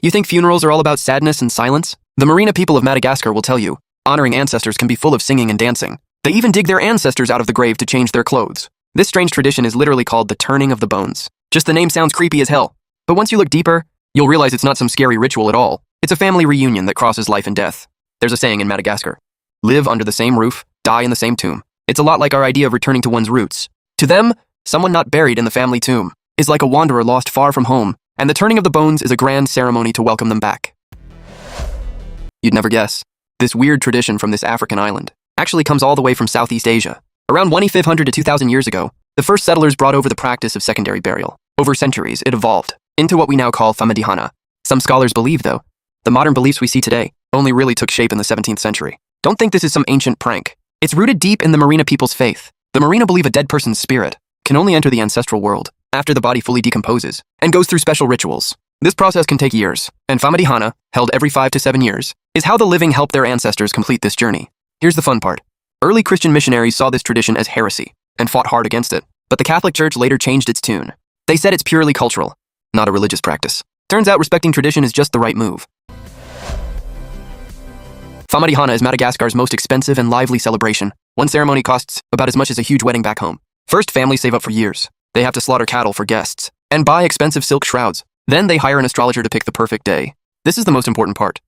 You think funerals are all about sadness and silence? The Merina people of Madagascar will tell you, honoring ancestors can be full of singing and dancing. They even dig their ancestors out of the grave to change their clothes. This strange tradition is literally called the turning of the bones. Just the name sounds creepy as hell. But once you look deeper, you'll realize it's not some scary ritual at all. It's a family reunion that crosses life and death. There's a saying in Madagascar: live under the same roof, die in the same tomb. It's a lot like our idea of returning to one's roots. To them, someone not buried in the family tomb is like a wanderer lost far from home, and the turning of the bones is a grand ceremony to welcome them back. You'd never guess. This weird tradition from this African island actually comes all the way from Southeast Asia. Around 1500 to 2000 years ago, the first settlers brought over the practice of secondary burial. Over centuries, it evolved into what we now call Famadihana. Some scholars believe, though, the modern beliefs we see today only really took shape in the 17th century. Don't think this is some ancient prank. It's rooted deep in the Merina people's faith. The Merina believe a dead person's spirit can only enter the ancestral world after the body fully decomposes and goes through special rituals. This process can take years, and Famadihana, held every 5 to 7 years, is how the living help their ancestors complete this journey. Here's the fun part. Early Christian missionaries saw this tradition as heresy and fought hard against it, but the Catholic Church later changed its tune. They said it's purely cultural, not a religious practice. Turns out respecting tradition is just the right move. Famadihana is Madagascar's most expensive and lively celebration. One ceremony costs about as much as a huge wedding back home. First, families save up for years. They have to slaughter cattle for guests and buy expensive silk shrouds. Then they hire an astrologer to pick the perfect day. This is the most important part.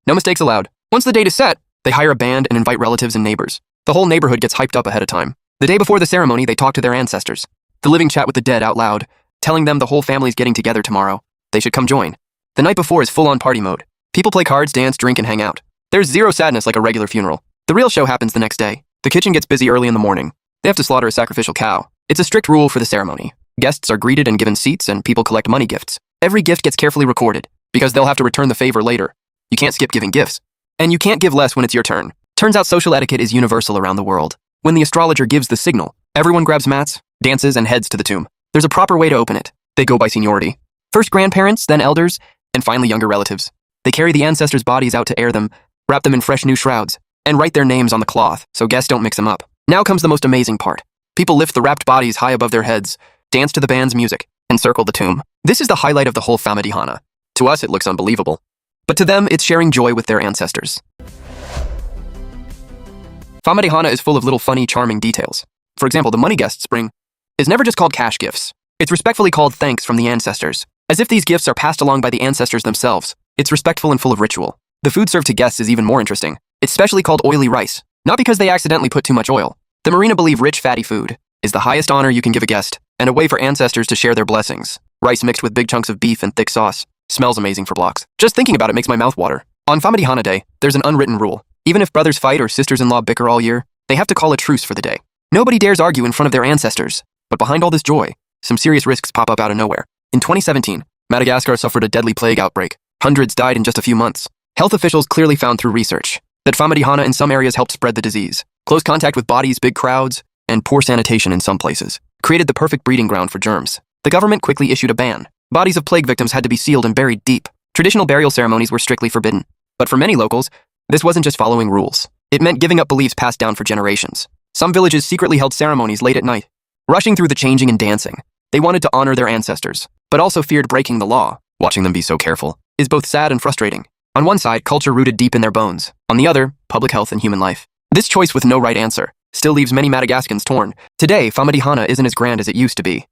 No mistakes allowed. Once the date is set, they hire a band and invite relatives and neighbors. The whole neighborhood gets hyped up ahead of time. The day before the ceremony, they talk to their ancestors. The living chat with the dead out loud, telling them the whole family's getting together tomorrow. They should come join. The night before is full-on party mode. People play cards, dance, drink, and hang out. There's zero sadness like a regular funeral. The real show happens the next day. The kitchen gets busy early in the morning. They have to slaughter a sacrificial cow. It's a strict rule for the ceremony. Guests are greeted and given seats, and people collect money gifts. Every gift gets carefully recorded, because they'll have to return the favor later. You can't skip giving gifts. And you can't give less when it's your turn. Turns out social etiquette is universal around the world. When the astrologer gives the signal, everyone grabs mats, dances, and heads to the tomb. There's a proper way to open it. They go by seniority. First grandparents, then elders, and finally younger relatives. They carry the ancestors' bodies out to air them, wrap them in fresh new shrouds, and write their names on the cloth so guests don't mix them up. Now comes the most amazing part. People lift the wrapped bodies high above their heads, dance to the band's music, and circle the tomb. This is the highlight of the whole Famadihana. To us, it looks unbelievable. But to them, it's sharing joy with their ancestors. Famadihana is full of little funny, charming details. For example, the money guests bring is never just called cash gifts. It's respectfully called thanks from the ancestors, as if these gifts are passed along by the ancestors themselves. It's respectful and full of ritual. The food served to guests is even more interesting. It's specially called oily rice, not because they accidentally put too much oil. The Merina believe rich, fatty food is the highest honor you can give a guest, and a way for ancestors to share their blessings. Rice mixed with big chunks of beef and thick sauce. Smells amazing for blocks. Just thinking about it makes my mouth water. On Famadihana Day, there's an unwritten rule. Even if brothers fight or sisters-in-law bicker all year, they have to call a truce for the day. Nobody dares argue in front of their ancestors. But behind all this joy, some serious risks pop up out of nowhere. In 2017, Madagascar suffered a deadly plague outbreak. Hundreds died in just a few months. Health officials clearly found through research that Famadihana in some areas helped spread the disease. Close contact with bodies, big crowds, and poor sanitation in some places created the perfect breeding ground for germs. The government quickly issued a ban. Bodies of plague victims had to be sealed and buried deep. Traditional burial ceremonies were strictly forbidden. But for many locals, this wasn't just following rules. It meant giving up beliefs passed down for generations. Some villages secretly held ceremonies late at night, rushing through the changing and dancing. They wanted to honor their ancestors, but also feared breaking the law. Watching them be so careful is both sad and frustrating. On one side, culture rooted deep in their bones. On the other, public health and human life. This choice with no right answer still leaves many Madagascans torn. Today, Famadihana isn't as grand as it used to be.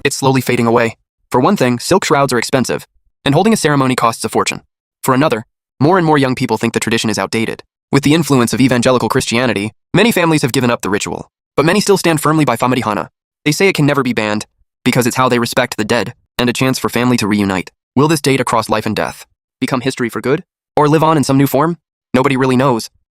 It's slowly fading away. For one thing, silk shrouds are expensive, and holding a ceremony costs a fortune. For another, more and more young people think the tradition is outdated. With the influence of evangelical Christianity, many families have given up the ritual. But many still stand firmly by Famadihana. They say it can never be banned, because it's how they respect the dead, and a chance for family to reunite. Will this date across life and death become history for good, or live on in some new form? Nobody really knows.